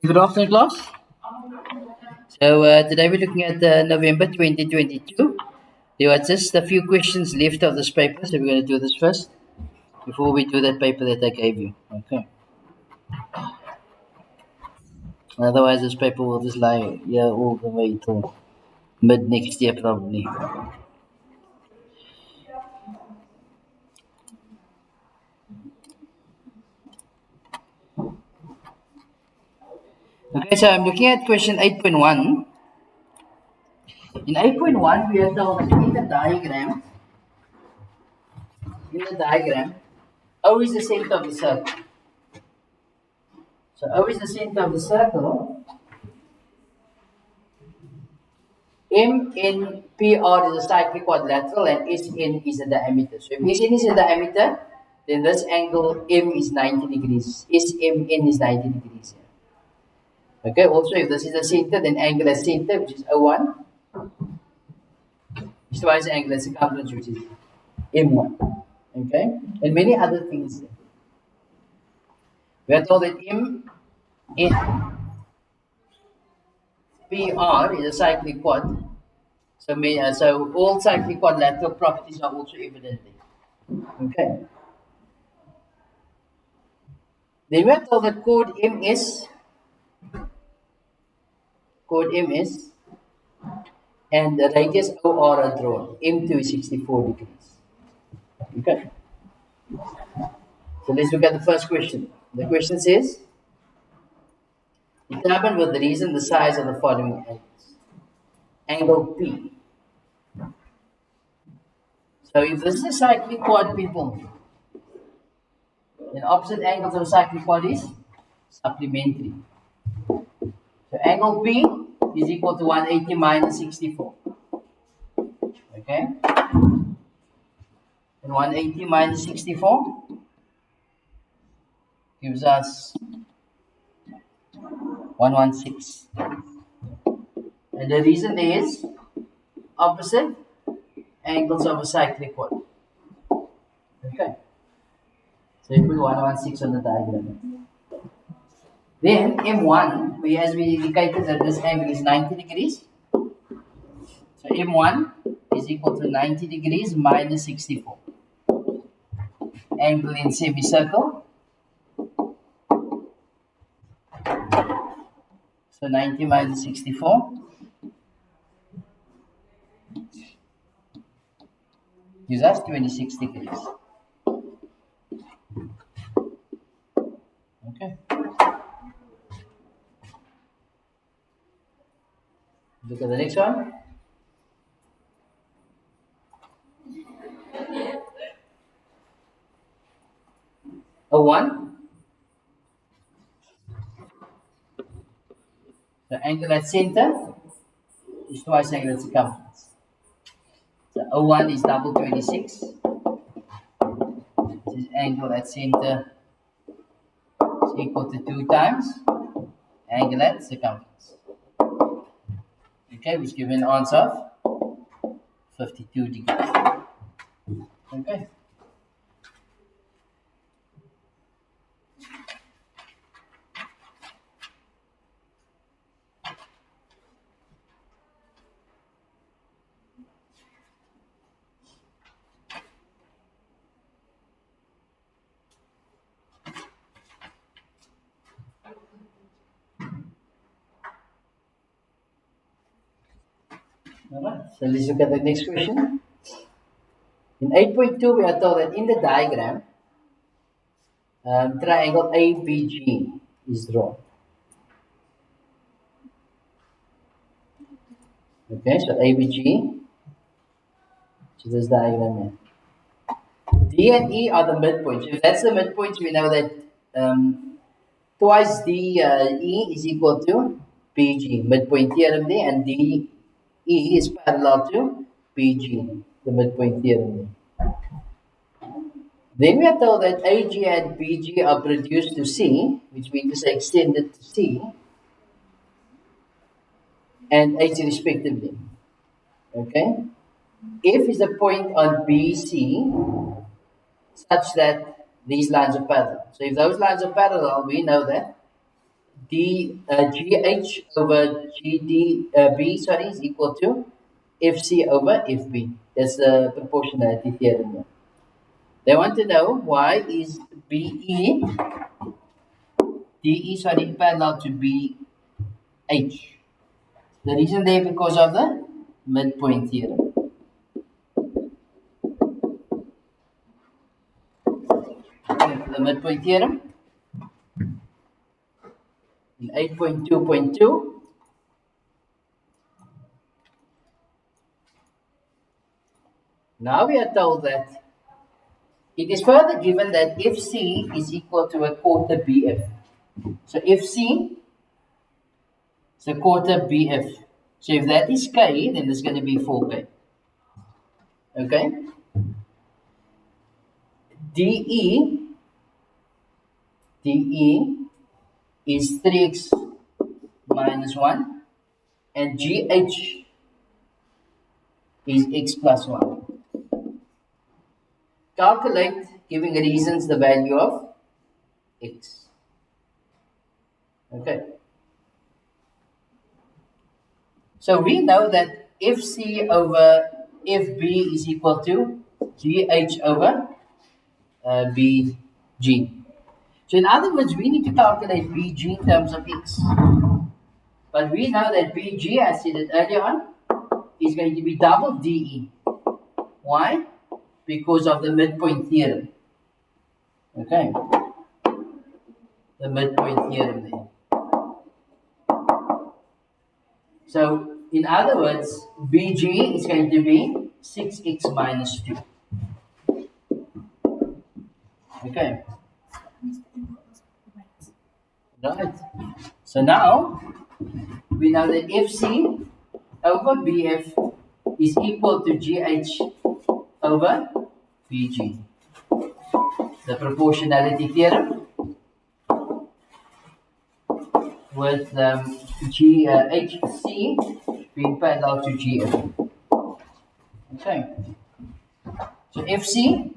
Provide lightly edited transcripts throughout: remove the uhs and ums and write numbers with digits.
Good afternoon, class. So today we're looking at November 2022. There are just a few questions left of this paper, so we're going to do this first before we do that paper that I gave you. Okay. Otherwise, this paper will just lie here all the way till mid next year, probably. Okay, so I'm looking at question 8.1. In 8.1, we are told that in the diagram, O is the center of the circle. So O is the center of the circle. MNPR is a cyclic quadrilateral and SN is a diameter. So if SN is a diameter, then this angle M is 90 degrees. SMN is 90 degrees. Okay, also if this is the center, then angle at center, which is O1, is twice the angle at circumference, which is M1. Okay, and many other things. We are told that MNPR is a cyclic quad. So all cyclic quadrilateral properties are also evident there. Okay. Then we are told that code MS, and the radius OR are drawn. M2 is 64 degrees. Okay. So let's look at the first question. The question says, determine with reason the size of the following angles. Angle P. So if this is a cyclic quad, people, then opposite angles of a cyclic quad is supplementary. So angle P is equal to 180 minus 64. Okay? And 180 minus 64 gives us 116. And the reason is opposite angles of a cyclic quad. Okay. So you put 116 on the diagram. Then M1, as we indicated that this angle is 90 degrees. So M1 is equal to 90 degrees minus 64. Angle in semicircle. So 90 minus 64 gives us 26 degrees. Okay. Look at the next one. O1. The angle at center is twice angle at circumference. So O1 is double 26. This is angle at center is equal to 2 times angle at circumference. Okay, which gives an answer of 52 degrees. Okay. Alright, so let's look at the next question. In 8.2, we are told that in the diagram, triangle ABG is drawn. Okay, so ABG, so this diagram here. D and E are the midpoints. If that's the midpoints, we know that twice D E is equal to BG, midpoint theorem there, and D E is parallel to BG, the midpoint theorem there. Then we are told that AG and BG are produced to C, which means to say extended to C, and H respectively. Okay? F is a point on BC such that these lines are parallel. So if those lines are parallel, we know that GH over B, sorry, is equal to FC over FB. That's the proportionality theorem. They want to know why is DE, sorry, parallel to BH. The reason there because of the midpoint theorem. Okay, the midpoint theorem in 8.2.2. Now we are told that it is further given that if C is equal to a quarter BF. So if C is a quarter BF. So if that is K, then it's going to be 4K. Okay? DE is 3x minus 1 and GH is x plus 1. Calculate, giving reasons, the value of x. Okay. So we know that FC over FB is equal to GH over BG. So in other words, we need to calculate BG in terms of x. But we know that BG, as stated earlier on, is going to be double DE. Why? Because of the midpoint theorem. Okay. The midpoint theorem there. So, in other words, BG is going to be 6x minus 2. Okay. Right. So now, we know that FC over BF is equal to GH over BG. The proportionality theorem with HC being parallel to GF. Okay. So FC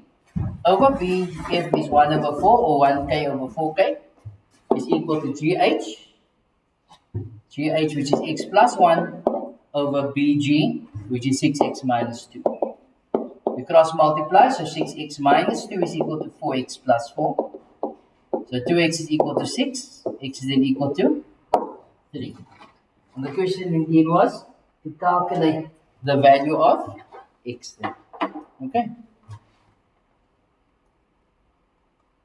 over BF is 1 over 4 or 1K over 4K is equal to GH which is x plus 1 over BG which is 6x minus 2. We cross multiply, so 6x minus 2 is equal to 4x plus 4. So 2x is equal to 6, x is then equal to 3. And the question indeed was to calculate the value of x then. Okay.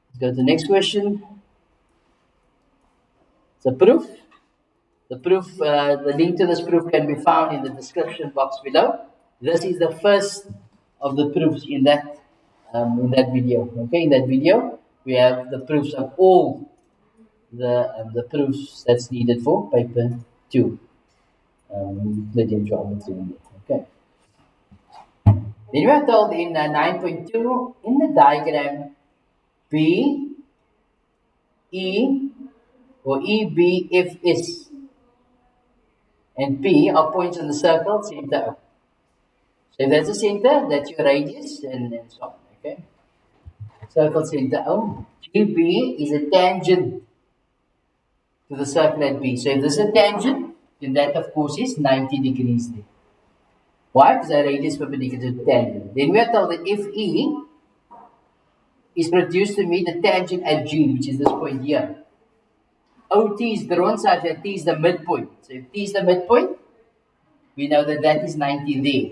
Let's go to the next question. It's a proof. The link to this proof can be found in the description box below. This is the first of the proofs in that video. Okay, in that video we have the proofs of all the proofs that's needed for paper 2, Euclidean geometry. Okay. Then we are told in 9.2 in the diagram B, E, or EBFS and P are points on the circle center O. So if that's the center, that's your radius and so on. Okay. Circle center O. GB is a tangent to the circle at B. So if this is a tangent, then that of course is 90 degrees there. Why? Because the radius perpendicular to the tangent. Then we are told that if E is produced to meet the tangent at G, which is this point here, OT is drawn such that T is the midpoint. So if T is the midpoint, we know that that is 90 there.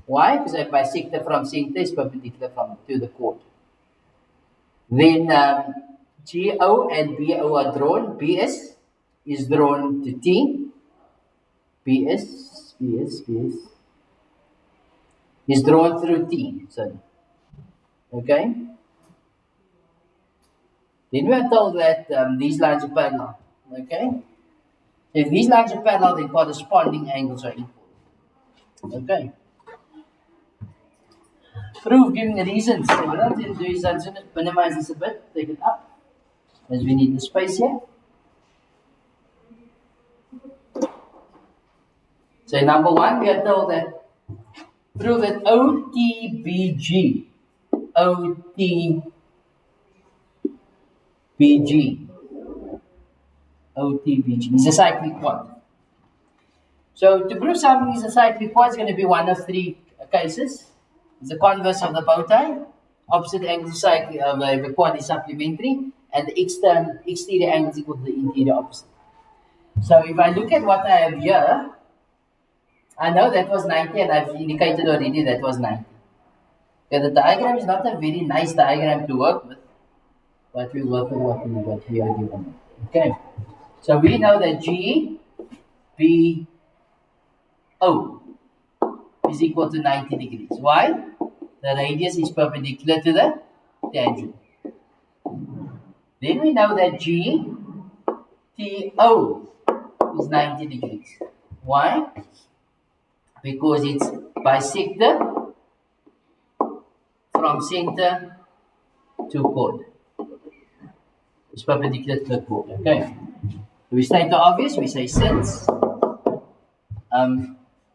Why? Because a bisector from center is perpendicular to the chord. Then GO and BO are drawn. BS is drawn to T. BS is drawn through T. Sorry. Okay. Then we are told that these lines are parallel. Okay. If these lines are parallel, then corresponding angles are equal. Okay. Proof giving reasons. So what I'm going to do is I'm going to minimize this a bit, take it up, as we need the space here. So number 1, we are told that prove that OTBG OTBG is a cyclic quad. So to prove something is a cyclic quad is going to be one of three cases. It's the converse of the bow tie, opposite angle cycle of the quad is supplementary, and the exterior angle is equal to the interior opposite. So if I look at what I have here, I know that was 90 and I've indicated already that was 90. Okay, the diagram is not a very nice diagram to work with, but we work with what we are given. Okay, so we know that GBO is equal to 90 degrees. Why? The radius is perpendicular to the tangent. Then we know that GTO is 90 degrees. Why? Because it's bisector from center to chord. It's perpendicular to the chord. Okay. We state the obvious. We say since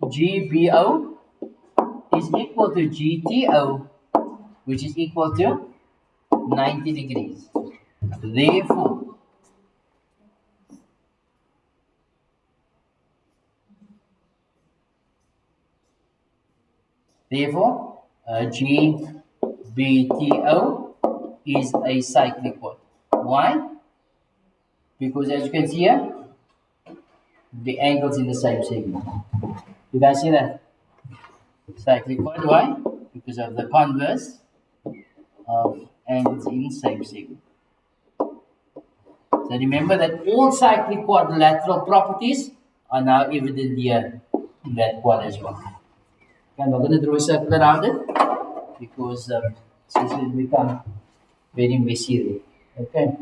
GBO is equal to GTO, which is equal to 90 degrees. Therefore, GBTO is a cyclic quad. Why? Because as you can see here, the angles in the same segment. Did I see that? Cyclic quad. Why? Because of the converse of angles in same segment. So remember that all cyclic quadrilateral properties are now evident here in that quad as well. Okay, I'm not going to draw a circle around it because since it will become very messy there. Okay.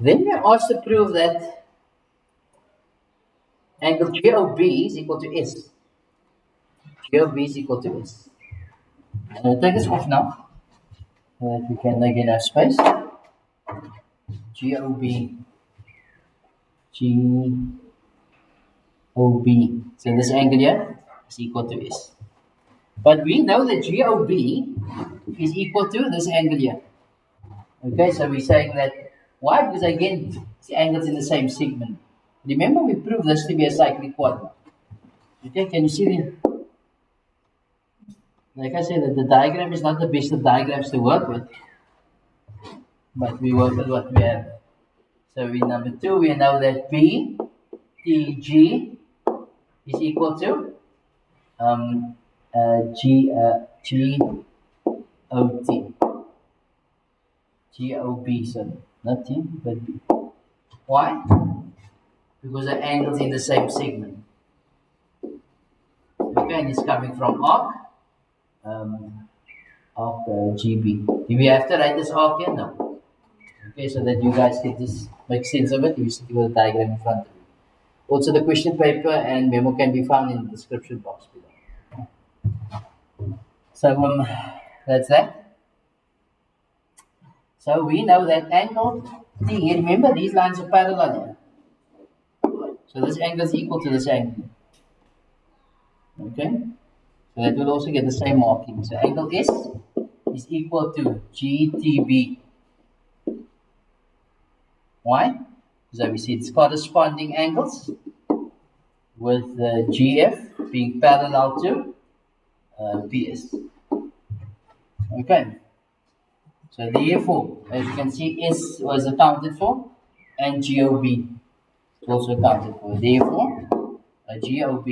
Then we are asked to prove that angle GOB is equal to S. GOB is equal to S. So take this off now so that we can again have space. GOB. GOB. So this angle here is equal to S. But we know that GOB is equal to this angle here. Okay, so we're saying that why? Because again, the angles in the same segment. Remember, we proved this to be a cyclic quad. Okay, can you see the? Like I said, that the diagram is not the best of diagrams to work with, but we work with what we have. So in number 2, we know that BTG is equal to GOT. GOB, sorry, not T, but B. Why? Because the angles in the same segment. Okay, and it's coming from arc GB. Do we have to write this arc here? No. Okay, so that you guys can just make sense of it, you see the diagram in front of you. Also, the question paper and memo can be found in the description box below. So that's that. So we know that angle T, remember these lines are parallel here. So this angle is equal to this angle. Okay? So that will also get the same marking. So angle S is equal to GTB. Why? Because we see it's corresponding angles with the GF being parallel to PS. Okay. So therefore, as you can see, S was accounted for and GOB is also accounted for. Therefore, GOB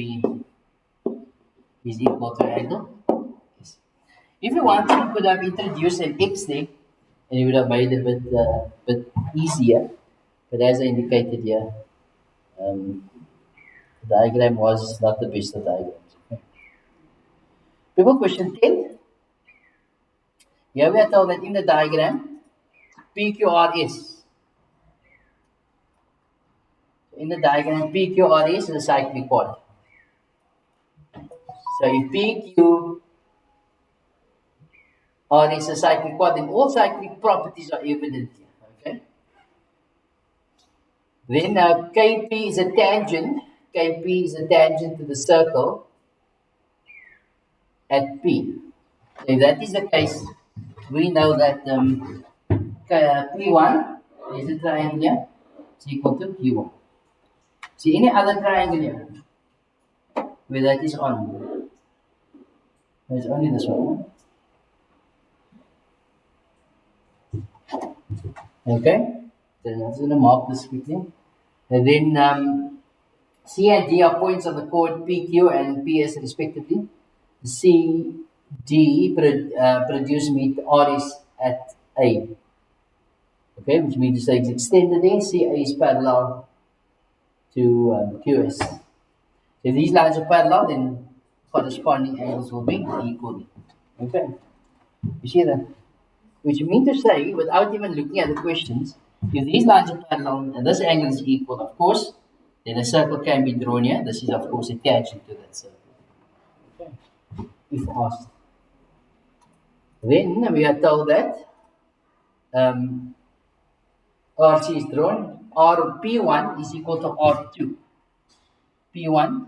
is equal to angle S. If you want, you could have introduced an X there and it would have made it a bit easier. But as I indicated here, the diagram was not the best of diagrams. Okay. People, question 10. Here we are told that in the diagram, PQRS. In the diagram, PQRS is a cyclic quad. So if PQRS is a cyclic quad, then all cyclic properties are evident here. Okay. Then KP is a tangent. KP is a tangent to the circle. at P. If that is the case, we know that P1 is a triangle here, is equal to Q1. See any other triangle here where that is on? There's only this one. Okay, so I'm just going to mark this quickly. And then C and D are points on the chord PQ and PS respectively. C, D produce meet R is at A. Okay, which means to say it's extended there. CA is parallel to QS. So if these lines are parallel, then corresponding angles will be equal. Okay, you see that? Which means to say, without even looking at the questions, if these lines are parallel and this angle is equal, of course, then a circle can be drawn here. This is, of course, a tangent to that circle. Okay, if asked. Then we are told that RC is drawn. R P1 is equal to R2. P1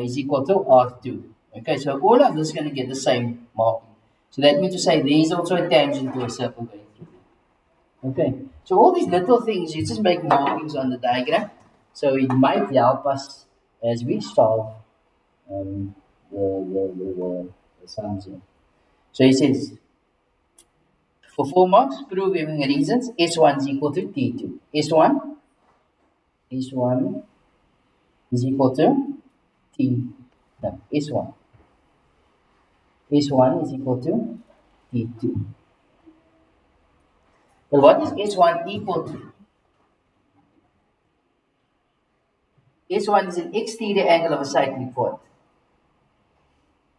is equal to R2. Okay, so all of this is going to get the same marking. So that means to say there is also a tangent to a circle going through there. Okay, so all these little things, you just make markings on the diagram. So it might help us as we solve um, the sums here. So he says, for 4 marks, prove giving reasons, S1 is equal to T2. S1 is equal to T, no, S1. S1 is equal to T2. Well, what is S1 equal to? S1 is an exterior angle of a cyclic chord.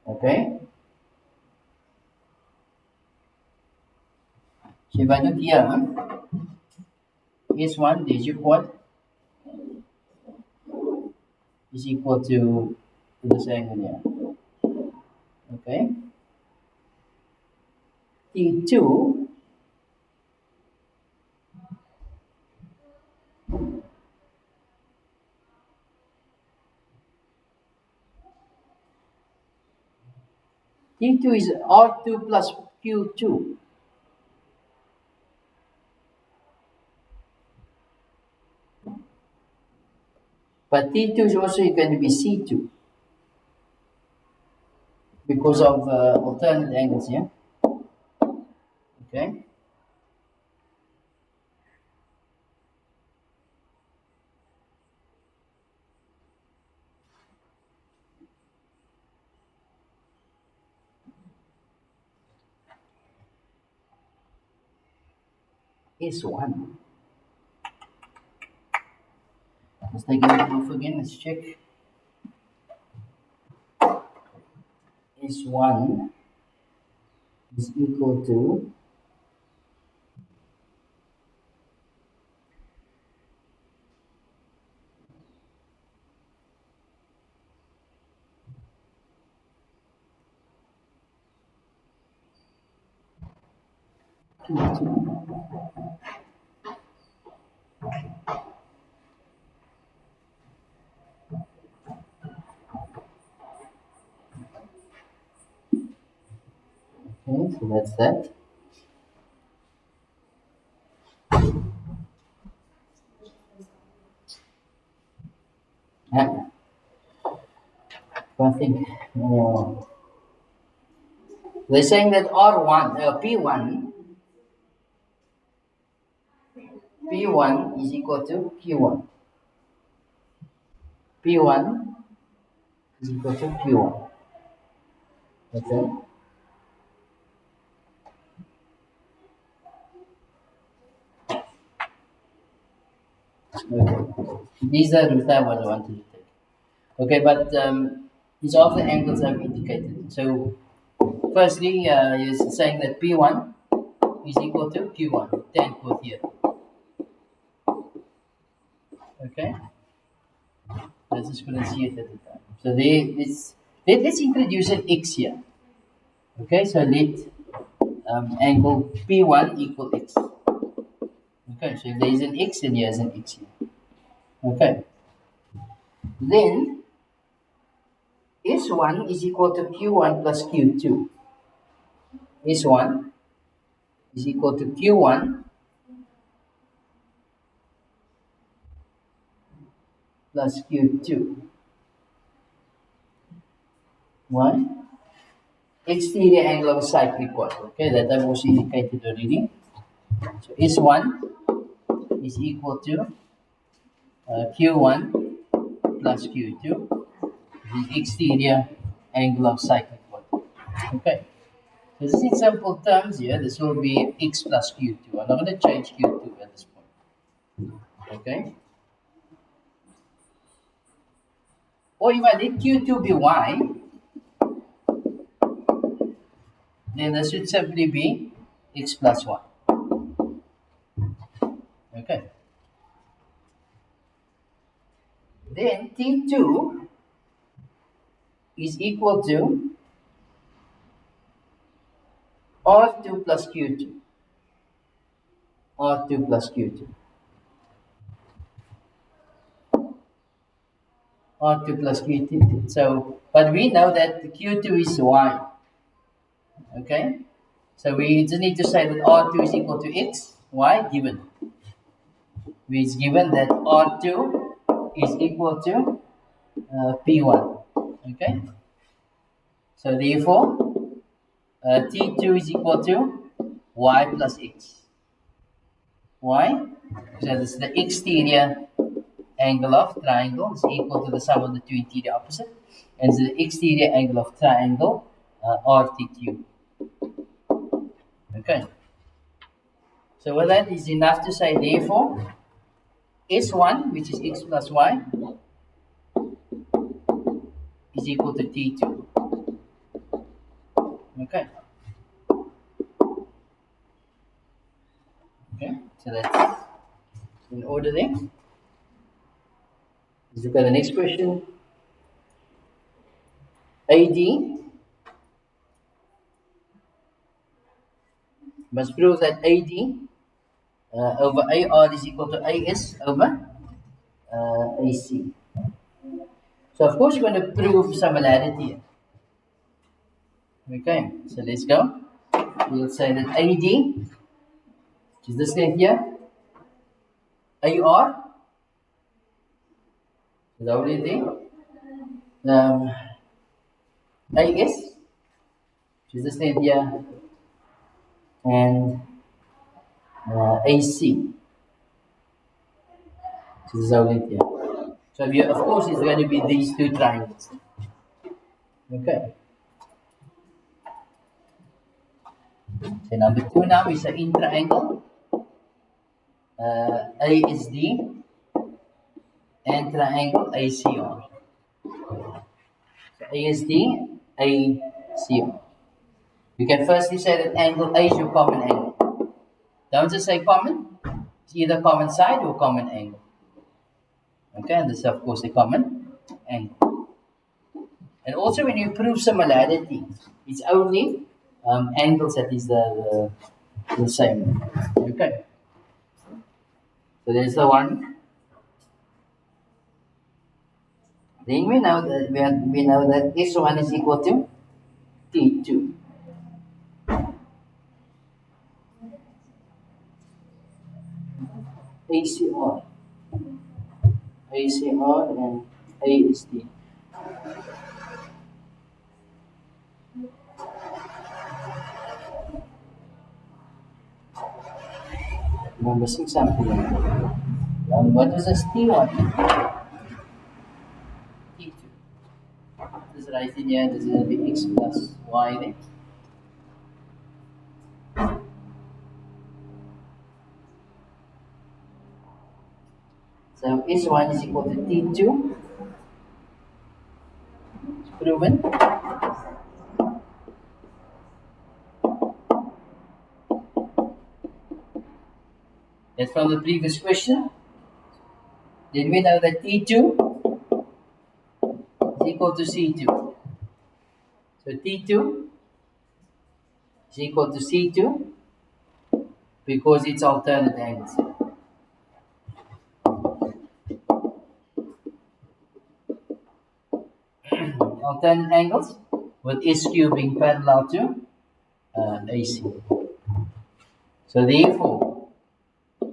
Okay? So if I look here, S1, there's your chord, is equal to this angle here. Okay? T2 T2 is R2 plus Q2. But T2 is also going to be C2 because of alternate angles here. Okay? S1. Let's take it off again. Let's check. S1 is equal to Q2. Okay, so that's that. Yeah, I think they're saying that R1, P1 is equal to Q1. P1 is equal to Q1. Okay. Okay. These are the I was wanted to take. Okay, but these are the angles I've indicated. So, firstly, he's saying that P1 is equal to Q1. Tan put here. Okay, let's just couldn't see it at the time. So let's introduce an x here. Okay, so let angle P1 equal x. Okay, so there is an x and here is an x here. Okay, then S1 is equal to Q1 plus Q2. S1 is equal to Q1 plus Q2. Why? Exterior angle of a cyclic coil. Okay, that I've also indicated already. So S1 is equal to Q1 plus Q2, the exterior angle of cyclic coil. Okay, so this is in simple terms here. This will be X plus Q2. I'm not going to change Q2 at this point. Okay, or if I let Q2 be Y, then this should simply be X plus Y. Okay, then T2 is equal to R2 plus Q2. R2 plus Q2. R2 plus Q2. So, but we know that the Q2 is Y. Okay? So we just need to say that R2 is equal to X, Y, given. It's given that R2 is equal to P1. Okay? So therefore, T2 is equal to Y plus X. Why? So this is the exterior angle of triangle is equal to the sum of the two interior opposite, and so the exterior angle of triangle RTQ. Okay. So with that is enough to say therefore S1, which is X plus Y, is equal to T2. Okay. Okay. So that's in order there. Let's look at the next question. AD must prove that AD over AR is equal to AS over AC. So of course you're going to prove similarity. Okay, so let's go. We'll say that AD, which is this thing here, AR, is the only thing, AS, which is this thing here, and AC, which is the only thing. So of course it's going to be these two triangles. Okay. So number two now is an intriangle. ASD and triangle ACR. So ASD, ACR. You can firstly say that angle A is your common angle. Don't just say common. It's either common side or common angle. Okay, and this is of course a common angle. And also when you prove similarity, it's only angles that is the same. Okay. So there's the one. Then we know that S1 is equal to T2. ACR. ACR and ASD. Number 6 sample. And what is this T1? T2. This is right in here, this is going to be X plus Y there. So S1 is equal to T2. It's proven. That's from the previous question. Did we know that T2 is equal to C2? So T2 is equal to C2 because it's alternate angles. alternate angles with SQ being parallel to AC. So therefore,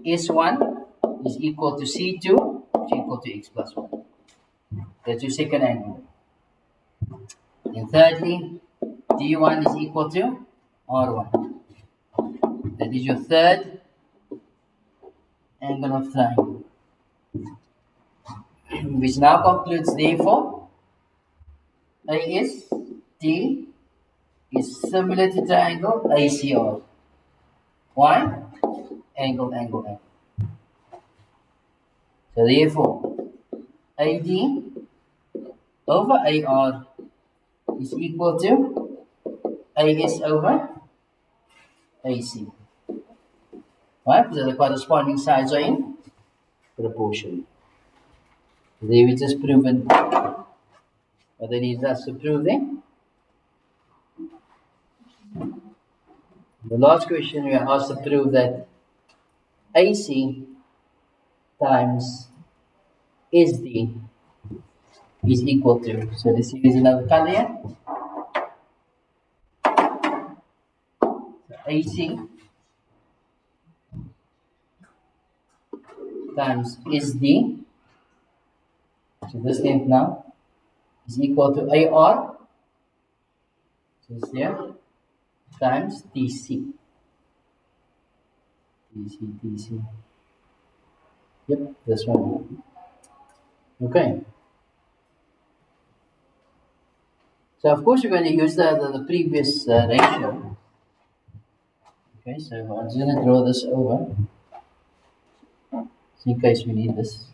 S1 is equal to C2, which is equal to X plus 1. That's your second angle. And thirdly, D1 is equal to R1. That is your third angle of triangle. Which now concludes therefore, ASD is similar to triangle ACR. Why? Angle, angle, angle. So therefore, AD over AR is equal to AS over AC. Why? Because the corresponding sides are in proportion. So there we just proven what they need us to prove then. The last question we are asked to prove that AC times SD is equal to. So this is another color here. So AC times SD. So this length now is equal to AR. So it's here times DC. DC. Yep, this one. Okay. So of course you're going to use the previous ratio. Okay, so I'm just going to draw this over, so in case we need this.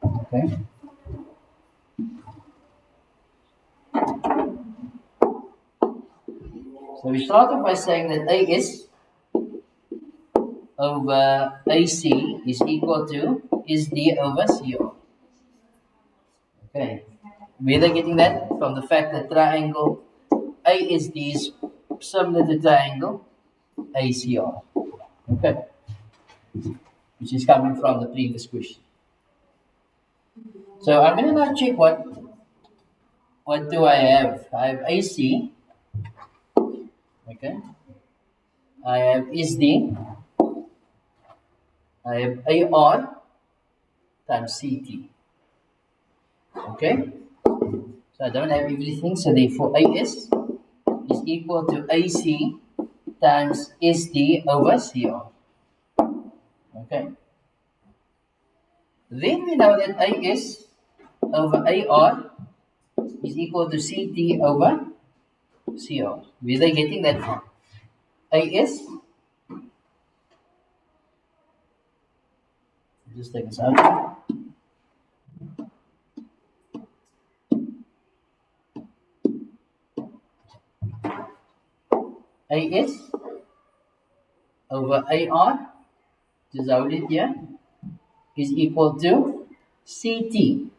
Okay. So we start off by saying that AS over AC is equal to SD over CR. Okay. Where are they getting that? From the fact that triangle ASD is similar to triangle ACR. Okay. Which is coming from the previous question. So I'm going to now check what do I have? I have AC. Okay. I have SD. I have AR times CT. Okay. So I don't have everything. So therefore AS is equal to AC times SD over CR. Okay. Then we know that AS over AR is equal to CT over CR. Where are they getting that from? AS, just take this out. AS over AR, just hold it here, is equal to CT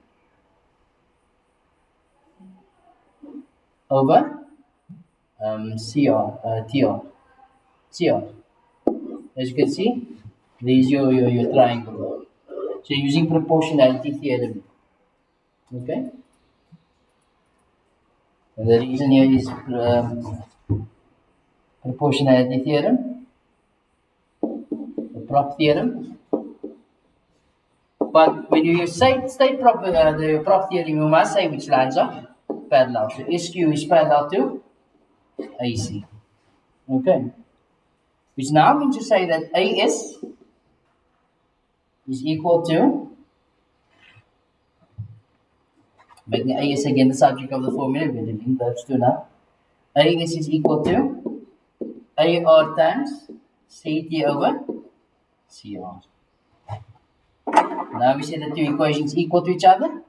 over TR. As you can see, there is your triangle. So you're using proportionality theorem. Okay? And the reason here is proportionality theorem, the prop theorem. But when you state the prop theorem, you must say which lines are parallel. So SQ is parallel to AC. Okay. Which now means to say that AS is equal to, making AS again the subject of the formula, we're going to link those two now. AS is equal to AR times CT over CR. Now we see the two equations equal to each other.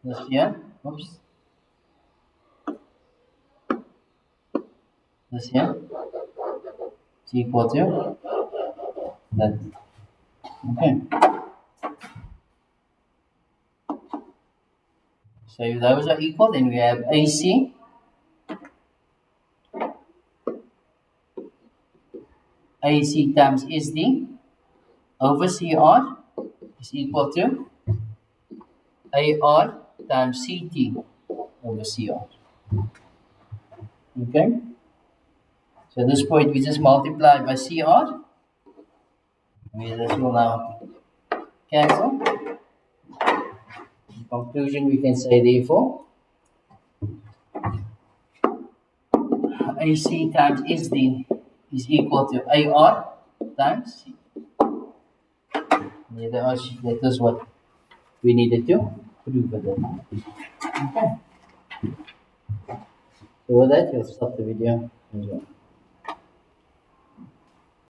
This here, oops. This here is equal to that. Okay. So if those are equal, then we have AC times SD over CR is equal to AR times CT over CR. Okay? So at this point, we just multiply by CR. This will now cancel. In conclusion, we can say therefore, AC times SD is equal to AR times C. That is what we needed to prove with it. Okay. So with that, we'll stop the video as well.